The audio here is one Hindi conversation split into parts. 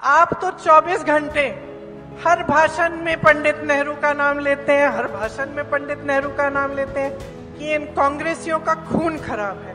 आप तो 24 घंटे हर भाषण में पंडित नेहरू का नाम लेते हैं, हर भाषण में पंडित नेहरू का नाम लेते हैं कि इन कांग्रेसियों का खून खराब है।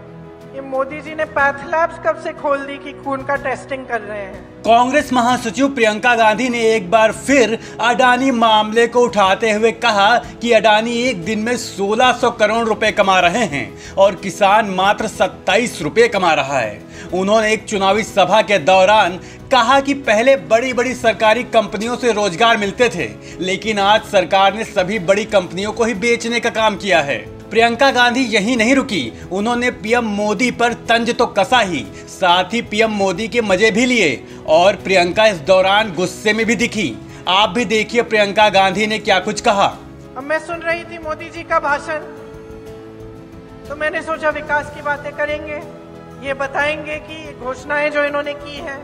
ये मोदी जी ने पैथ लैब्स कब से खोल दी कि खून का टेस्टिंग कर रहे हैं। कांग्रेस महासचिव प्रियंका गांधी ने एक बार फिर अडानी मामले को उठाते हुए कहा कि अडानी एक दिन में 1600 करोड़ रुपए कमा रहे हैं और किसान मात्र 27 रुपए कमा रहा है। उन्होंने एक चुनावी सभा के दौरान कहा कि पहले बड़ी बड़ी सरकारी कंपनियों से रोजगार मिलते थे, लेकिन आज सरकार ने सभी बड़ी कंपनियों को ही बेचने का काम किया है। प्रियंका गांधी यहीं नहीं रुकी, उन्होंने पीएम मोदी पर तंज तो कसा ही, साथ ही पीएम मोदी के मजे भी लिए और प्रियंका इस दौरान गुस्से में भी दिखी। आप भी देखिए प्रियंका गांधी ने क्या कुछ कहा। अब मैं सुन रही थी मोदी जी का भाषण, तो मैंने सोचा विकास की बातें करेंगे, ये बताएंगे कि घोषणाएं जो इन्होंने की हैं,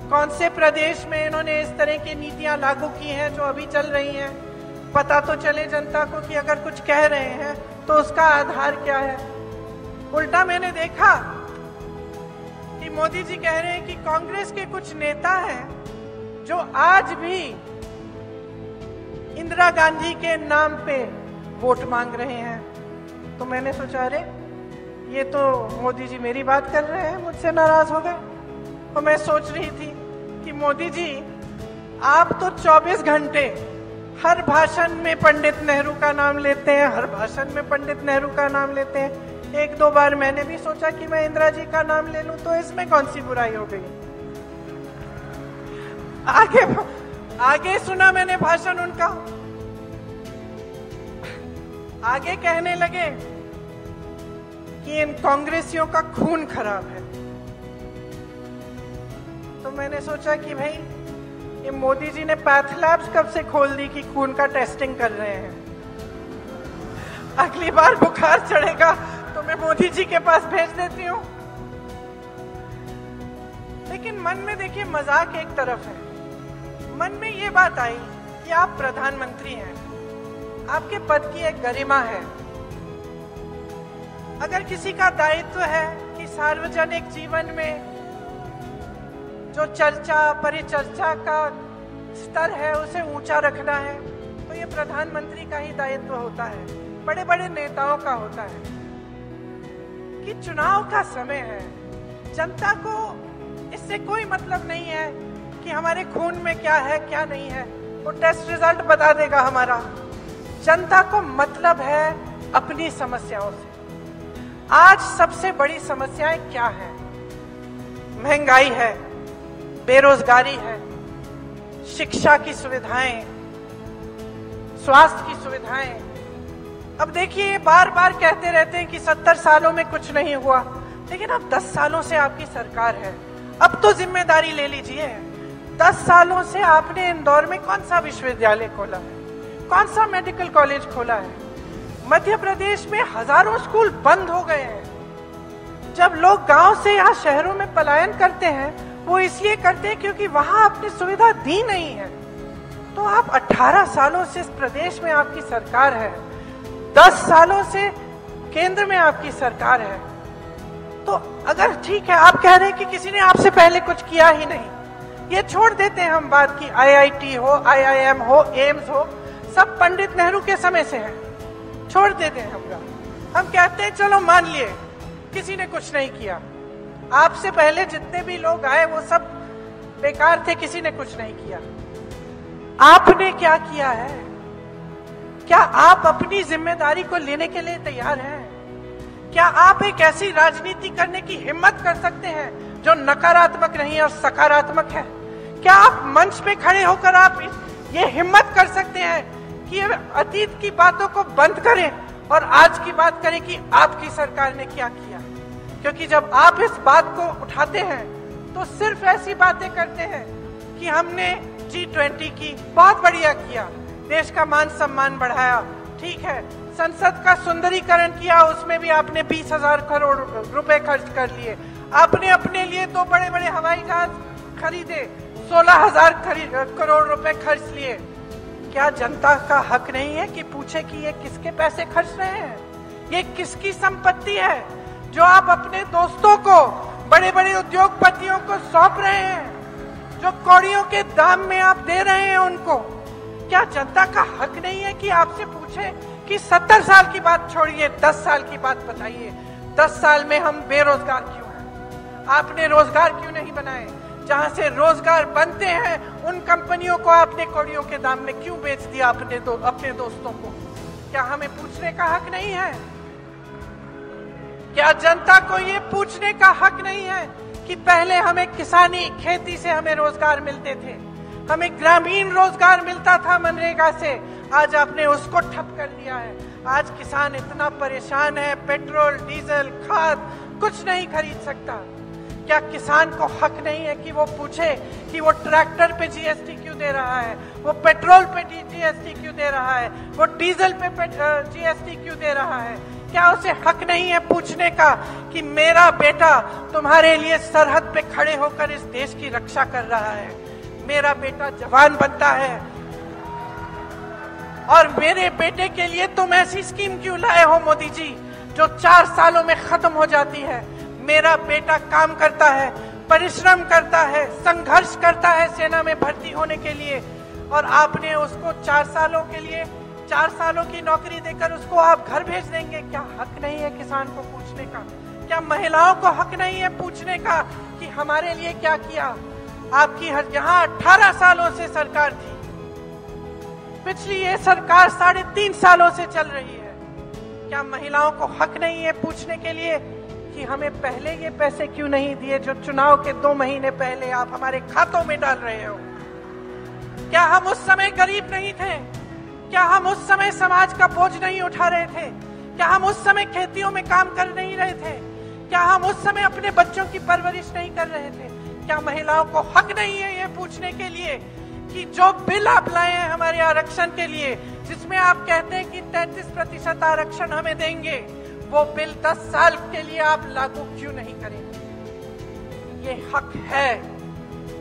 कौन से प्रदेश में इन्होंने इस तरह की नीतियां लागू की हैं जो अभी चल रही हैं, पता तो चले जनता को कि अगर कुछ कह रहे हैं तो उसका आधार क्या है। उल्टा मैंने देखा कि मोदी जी कह रहे हैं कि कांग्रेस के कुछ नेता हैं जो आज भी इंदिरा गांधी के नाम पे वोट मांग रहे हैं। तो मैंने सोचा अरे ये तो मोदी जी मेरी बात कर रहे हैं, मुझसे नाराज हो गए। और मैं सोच रही थी कि मोदी जी आप तो 24 घंटे हर भाषण में पंडित नेहरू का नाम लेते हैं, हर भाषण में पंडित नेहरू का नाम लेते हैं। एक दो बार मैंने भी सोचा कि मैं इंदिरा जी का नाम ले लूं, तो इसमें कौन सी बुराई हो गई। आगे सुना मैंने भाषण उनका, आगे कहने लगे कि इन कांग्रेसियों का खून खराब है। तो मैंने सोचा कि भाई ये मोदी जी ने पैथ लैब्स कब से खोल दी कि खून का टेस्टिंग कर रहे हैं। अगली बार बुखार चढ़ेगा तो मैं मोदी जी के पास भेज देती हूँ। लेकिन मन में देखिए मजाक एक तरफ है, मन में ये बात आई कि आप प्रधानमंत्री हैं, आपके पद की एक गरिमा है। अगर किसी का दायित्व है कि सार्वजनिक जीवन में जो चर्चा परिचर्चा का स्तर है उसे ऊंचा रखना है, तो ये प्रधानमंत्री का ही दायित्व होता है, बड़े बड़े नेताओं का होता है। कि चुनाव का समय है, जनता को इससे कोई मतलब नहीं है कि हमारे खून में क्या है क्या नहीं है, वो टेस्ट रिजल्ट बता देगा हमारा। जनता को मतलब है अपनी समस्याओं से। आज सबसे बड़ी समस्याएं क्या है? महंगाई है, बेरोजगारी है, शिक्षा की सुविधाएं, स्वास्थ्य की सुविधाएं। अब देखिए बार बार कहते रहते हैं कि 70 सालों में कुछ नहीं हुआ, लेकिन अब 10 सालों से आपकी सरकार है, अब तो जिम्मेदारी ले लीजिए। 10 सालों से आपने इंदौर में कौन सा विश्वविद्यालय खोला है, कौन सा मेडिकल कॉलेज खोला है? मध्य प्रदेश में हजारों स्कूल बंद हो गए हैं। जब लोग गांव से यहाँ शहरों में पलायन करते हैं, वो इसलिए करते हैं क्योंकि वहां आपने सुविधा दी नहीं है। तो आप 18 सालों से इस प्रदेश में आपकी सरकार है, 10 सालों से केंद्र में आपकी सरकार है। तो अगर ठीक है आप कह रहे हैं कि किसी ने आपसे पहले कुछ किया ही नहीं, ये छोड़ देते हैं हम बात की IIT हो, IIM हो, एम्स हो, सब पंडित नेहरू के समय से है, छोड़ देते हैं हम कहते हैं चलो मान लिए किसी ने कुछ नहीं किया, आपसे पहले जितने भी लोग आए वो सब बेकार थे, किसी ने कुछ नहीं किया। आपने क्या किया है? क्या आप अपनी जिम्मेदारी को लेने के लिए तैयार हैं? क्या आप एक ऐसी राजनीति करने की हिम्मत कर सकते हैं जो नकारात्मक नहीं और सकारात्मक है? क्या आप मंच पे खड़े होकर आप ये हिम्मत कर सकते हैं कि अतीत की बातों को बंद करें और आज की बात करें कि आपकी सरकार ने क्या किया? क्योंकि जब आप इस बात को उठाते हैं तो सिर्फ ऐसी बातें करते हैं कि हमने G20 की बहुत बढ़िया किया, देश का मान सम्मान बढ़ाया, ठीक है, संसद का सुंदरीकरण किया, उसमें भी आपने 20,000 करोड़ रुपए खर्च कर लिए, आपने अपने लिए 2 बड़े बड़े हवाई जहाज खरीदे, 16,000 करोड़ रुपए खर्च लिए। क्या जनता का हक नहीं है कि पूछे कि ये किसके पैसे खर्च रहे हैं, ये किसकी संपत्ति है जो आप अपने दोस्तों को, बड़े बड़े उद्योगपतियों को सौंप रहे हैं? जो कौड़ियों के दाम में आप दे रहे हैं उनको, क्या जनता का हक नहीं है कि आपसे पूछे कि 70 साल की बात छोड़िए, 10 साल की बात बताइए, 10 साल में हम बेरोजगार क्यों हैं? आपने रोजगार क्यों नहीं बनाए? जहां से रोजगार बनते हैं उन कंपनियों को आपने कौड़ियों के दाम में क्यों बेच दिया अपने दोस्तों को? क्या हमें पूछने का हक नहीं है? क्या जनता को ये पूछने का हक नहीं है कि पहले हमें किसानी खेती से हमें रोजगार मिलते थे, हमें ग्रामीण रोजगार मिलता था मनरेगा से, आज आपने उसको ठप कर दिया है। आज किसान इतना परेशान है, पेट्रोल डीजल खाद कुछ नहीं खरीद सकता। क्या किसान को हक नहीं है कि वो पूछे कि वो ट्रैक्टर पे जीएसटी क्यों दे रहा है, वो पेट्रोल पे जीएसटी क्यों दे रहा है, वो डीजल पे जीएसटी क्यों दे रहा है? क्या उसे हक नहीं है पूछने का कि मेरा बेटा तुम्हारे लिए सरहद पे खड़े होकर इस देश की रक्षा कर रहा है, मेरा बेटा जवान बनता है और मेरे बेटे के लिए तुम ऐसी स्कीम क्यों लाए हो मोदी जी जो 4 सालों में खत्म हो जाती है? मेरा बेटा काम करता है, परिश्रम करता है, संघर्ष करता है सेना में भर्ती होने के लिए, और आपने उसको 4 सालों के लिए 4 सालों की नौकरी देकर उसको आप घर भेज देंगे। क्या हक नहीं है किसान को पूछने का? क्या महिलाओं को हक नहीं है पूछने का कि हमारे लिए क्या किया? आपकी यहाँ 18 सालों से सरकार थी, पिछली ये सरकार 3.5 सालों से चल रही है। क्या महिलाओं को हक नहीं है पूछने के लिए कि हमें पहले ये पैसे क्यों नहीं दिए जो चुनाव के 2 महीने पहले आप हमारे खातों में डाल रहे हो? क्या हम उस समय गरीब नहीं थे? क्या हम उस समय समाज का बोझ नहीं उठा रहे थे? क्या हम उस समय खेतियों में काम कर नहीं रहे थे? क्या हम उस समय अपने बच्चों की परवरिश नहीं कर रहे थे? क्या महिलाओं को हक नहीं है ये पूछने के लिए कि जो बिल आप लाए हैं हमारे आरक्षण के लिए, जिसमें आप कहते हैं कि 33% आरक्षण हमें देंगे, वो बिल 10 साल के लिए आप लागू क्यों नहीं करेंगे? ये हक है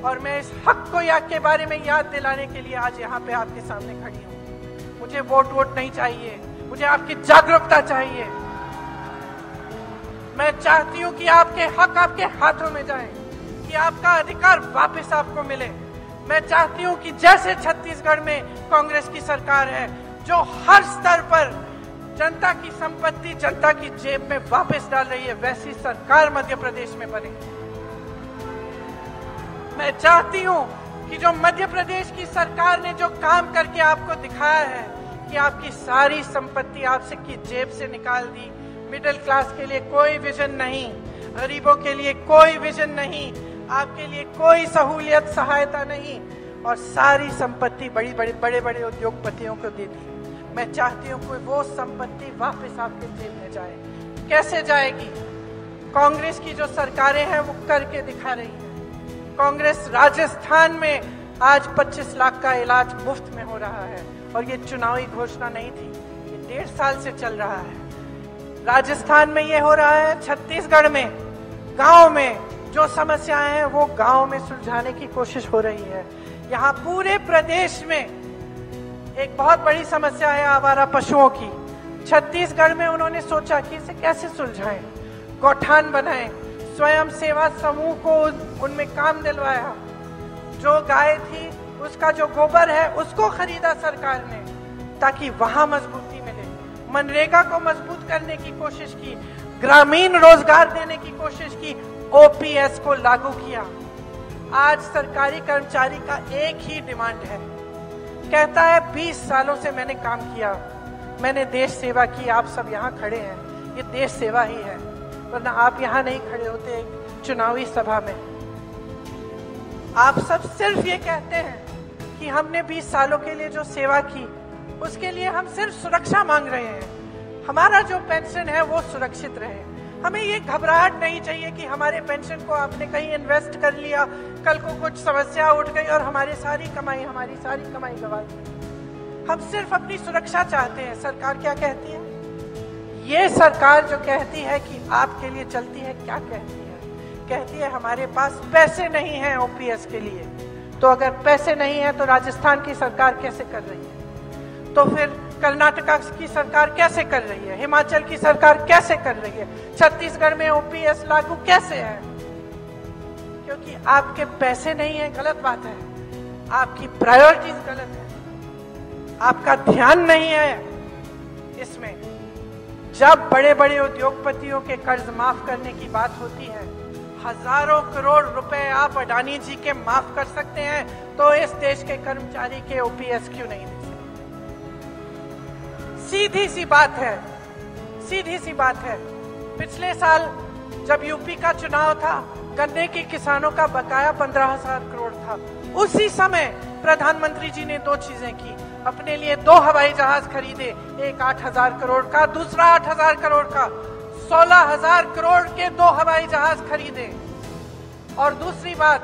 और मैं इस हक को के बारे में याद दिलाने के लिए आज यहाँ पे आपके सामने खड़ी हूँ। मुझे वोट नहीं चाहिए, मुझे आपकी जागरूकता चाहिए। मैं चाहती हूँ कि आपके हक आपके हाथों में जाए, कि आपका अधिकार वापस आपको मिले। मैं चाहती हूँ कि जैसे छत्तीसगढ़ में कांग्रेस की सरकार है जो हर स्तर पर जनता की संपत्ति जनता की जेब में वापस डाल रही है, वैसी सरकार मध्य प्रदेश में बने। मैं चाहती हूँ कि जो मध्य प्रदेश की सरकार ने जो काम करके आपको दिखाया है कि आपकी सारी संपत्ति आपसे की जेब से निकाल दी, मिडिल क्लास के लिए कोई विजन नहीं, गरीबों के लिए कोई विजन नहीं, आपके लिए कोई सहूलियत सहायता नहीं, और सारी संपत्ति बड़े बड़े उद्योगपतियों को दे दी। मैं चाहती हूँ कि वो संपत्ति वापस आपके जेब में जाए। कैसे जाएगी? कांग्रेस की जो सरकारें हैं वो करके दिखा रही है। कांग्रेस राजस्थान में आज 25 लाख का इलाज मुफ्त में हो रहा है, और ये चुनावी घोषणा नहीं थी, ये 1.5 साल से चल रहा है। राजस्थान में ये हो रहा है, छत्तीसगढ़ में गांव में जो समस्याएं हैं वो गांव में सुलझाने की कोशिश हो रही है। यहाँ पूरे प्रदेश में एक बहुत बड़ी समस्या है आवारा पशुओं की। छत्तीसगढ़ में उन्होंने सोचा कि इसे कैसे सुलझाएं, गौठान बनाएं, स्वयं सेवा समूह को उनमें काम दिलवाया। जो गाय थी उसका जो गोबर है उसको खरीदा सरकार ने ताकि वहां मजबूती मिले। मनरेगा को मजबूत करने की कोशिश की, ग्रामीण रोजगार देने की कोशिश की, ओपीएस को लागू किया। आज सरकारी कर्मचारी का एक ही डिमांड है, कहता है 20 सालों से मैंने काम किया, मैंने देश सेवा की, आप सब यहाँ खड़े हैं, ये देश सेवा ही है, वरना आप यहाँ नहीं खड़े होते चुनावी सभा में। आप सब सिर्फ ये कहते हैं कि हमने 20 सालों के लिए जो सेवा की उसके लिए हम सिर्फ सुरक्षा मांग रहे हैं, हमारा जो पेंशन है वो सुरक्षित रहे। हमें ये घबराहट नहीं चाहिए कि हमारे पेंशन को आपने कहीं इन्वेस्ट कर लिया, कल को कुछ समस्या उठ गई और हमारी सारी कमाई गवा दी। हम सिर्फ अपनी सुरक्षा चाहते हैं। सरकार क्या कहती है? ये सरकार जो कहती है कि आपके लिए चलती है, क्या कहती है? कहती है हमारे पास पैसे नहीं हैं ओपीएस के लिए। तो अगर पैसे नहीं है तो राजस्थान की सरकार कैसे कर रही है? तो फिर कर्नाटका की सरकार कैसे कर रही है? हिमाचल की सरकार कैसे कर रही है? छत्तीसगढ़ में ओपीएस लागू कैसे है? क्यों क्योंकि आपके पैसे नहीं है, गलत बात है। आपकी प्रायोरिटीज गलत है, आपका ध्यान नहीं है इसमें। जब बड़े बड़े उद्योगपतियों के कर्ज माफ करने की बात होती है, हजारों करोड़ रुपए आप अडानी जी के माफ कर सकते हैं, तो इस देश के कर्मचारी के ओपीएस क्यों नहीं दे सकते? सीधी सी बात है, सीधी सी बात है। पिछले साल जब यूपी का चुनाव था, गन्ने के किसानों का बकाया 15,000 करोड़ था। उसी समय प्रधानमंत्री जी ने दो चीजें की, अपने लिए 2 हवाई जहाज खरीदे, एक 8,000 करोड़ का, दूसरा 8,000 करोड़ का। 16,000 करोड़ के 2 हवाई जहाज खरीदे। और दूसरी बात,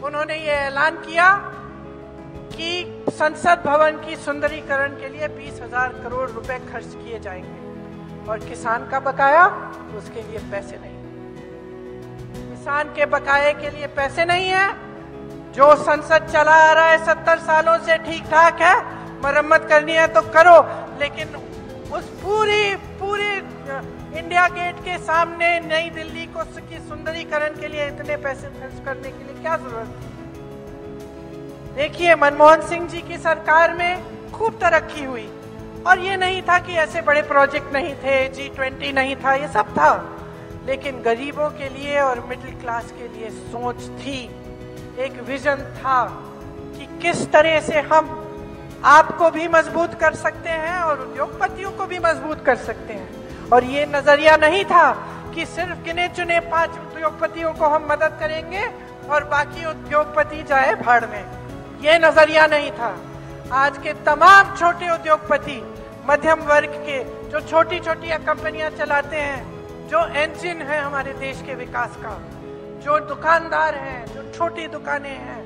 उन्होंने ये ऐलान किया कि संसद भवन की सुंदरीकरण के लिए 20,000 करोड़ रुपए खर्च किए जाएंगे। और किसान का बकाया, उसके लिए पैसे नहीं। किसान के बकाये के लिए पैसे नहीं है। जो संसद चला आ रहा है 70 सालों से ठीक ठाक है, मरम्मत करनी है तो करो, लेकिन उस पूरी इंडिया गेट के सामने नई दिल्ली को की सुंदरीकरण के लिए इतने पैसे खर्च करने के लिए क्या जरूरत थी? देखिए, मनमोहन सिंह जी की सरकार में खूब तरक्की हुई, और ये नहीं था कि ऐसे बड़े प्रोजेक्ट नहीं थे, G20 नहीं था, ये सब था, लेकिन गरीबों के लिए और मिडिल क्लास के लिए सोच थी, एक विजन था कि किस तरह से हम आपको भी मजबूत कर सकते हैं और उद्योगपतियों को भी मजबूत कर सकते हैं। और ये नजरिया नहीं था कि सिर्फ गिने चुने 5 उद्योगपतियों को हम मदद करेंगे और बाकी उद्योगपति जाए भाड़ में, ये नजरिया नहीं था। आज के तमाम छोटे उद्योगपति, मध्यम वर्ग के, जो छोटी छोटी कंपनियां चलाते हैं, जो इंजन है हमारे देश के विकास का, जो दुकानदार हैं, जो छोटी दुकानें हैं,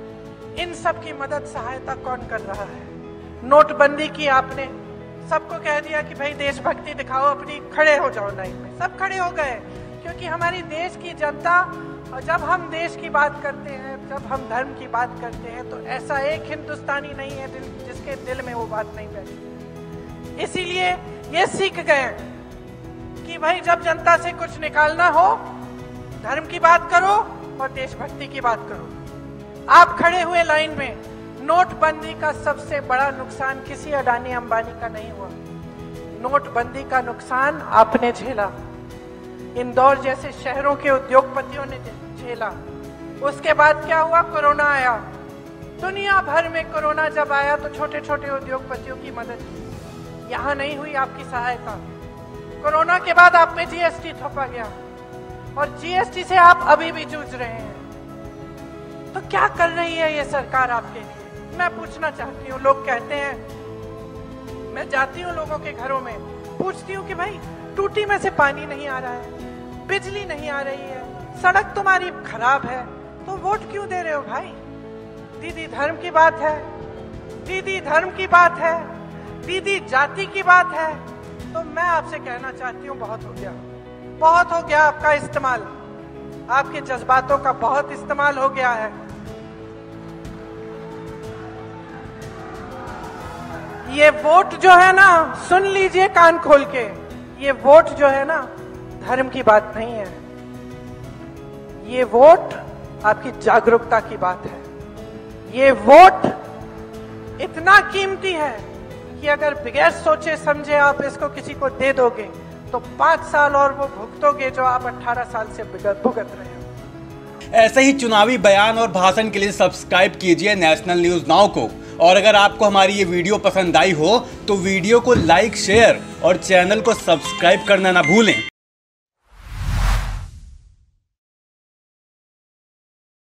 इन सब की मदद सहायता कौन कर रहा है? नोटबंदी की आपने, सबको कह दिया कि भाई देशभक्ति दिखाओ अपनी, खड़े हो जाओ लाइन में, सब खड़े हो गए। क्योंकि हमारी देश की जनता, और जब हम देश की बात करते हैं, जब हम धर्म की बात करते हैं, तो ऐसा एक हिंदुस्तानी नहीं है जिसके दिल में वो बात नहीं बैठी। इसीलिए ये सीख गए कि भाई जब जनता से कुछ निकालना हो, धर्म की बात करो और देशभक्ति की बात करो। आप खड़े हुए लाइन में। नोटबंदी का सबसे बड़ा नुकसान किसी अडानी अंबानी का नहीं हुआ, नोटबंदी का नुकसान आपने झेला, इंदौर जैसे शहरों के उद्योगपतियों ने झेला। उसके बाद क्या हुआ? कोरोना आया। दुनिया भर में कोरोना जब आया तो छोटे छोटे उद्योगपतियों की मदद की, यहाँ नहीं हुई आपकी सहायता। कोरोना के बाद आप पे जीएसटी थोपा गया, और जीएसटी से आप अभी भी जूझ रहे हैं। तो क्या कर रही है ये सरकार आपके लिए? मैं पूछना चाहती हूँ। लोग कहते हैं, मैं जाती हूँ लोगों के घरों में, पूछती हूँ कि भाई टूटी में से पानी नहीं आ रहा है, बिजली नहीं आ रही है, सड़क तुम्हारी खराब है, तो वोट क्यों दे रहे हो भाई? दीदी धर्म की बात है, दीदी धर्म की बात है, दीदी जाति की बात है। तो मैं आपसे कहना चाहती हूँ, बहुत हो गया, बहुत हो गया आपका इस्तेमाल, आपके जज्बातों का बहुत इस्तेमाल हो गया है। ये वोट जो है ना, सुन लीजिए कान खोल के, ये वोट जो है ना, धर्म की बात नहीं है, ये वोट आपकी जागरूकता की बात है। ये वोट इतना कीमती है कि अगर बगैर सोचे समझे आप इसको किसी को दे दोगे तो 5 साल और वो भुगतोगे जो आप 18 साल से भुगत रहे हो। ऐसे ही चुनावी बयान और भाषण के लिए सब्सक्राइब कीजिए नेशनल न्यूज नाउ को। और अगर आपको हमारी ये वीडियो पसंद आई हो तो वीडियो को लाइक, शेयर और चैनल को सब्सक्राइब करना ना भूलें।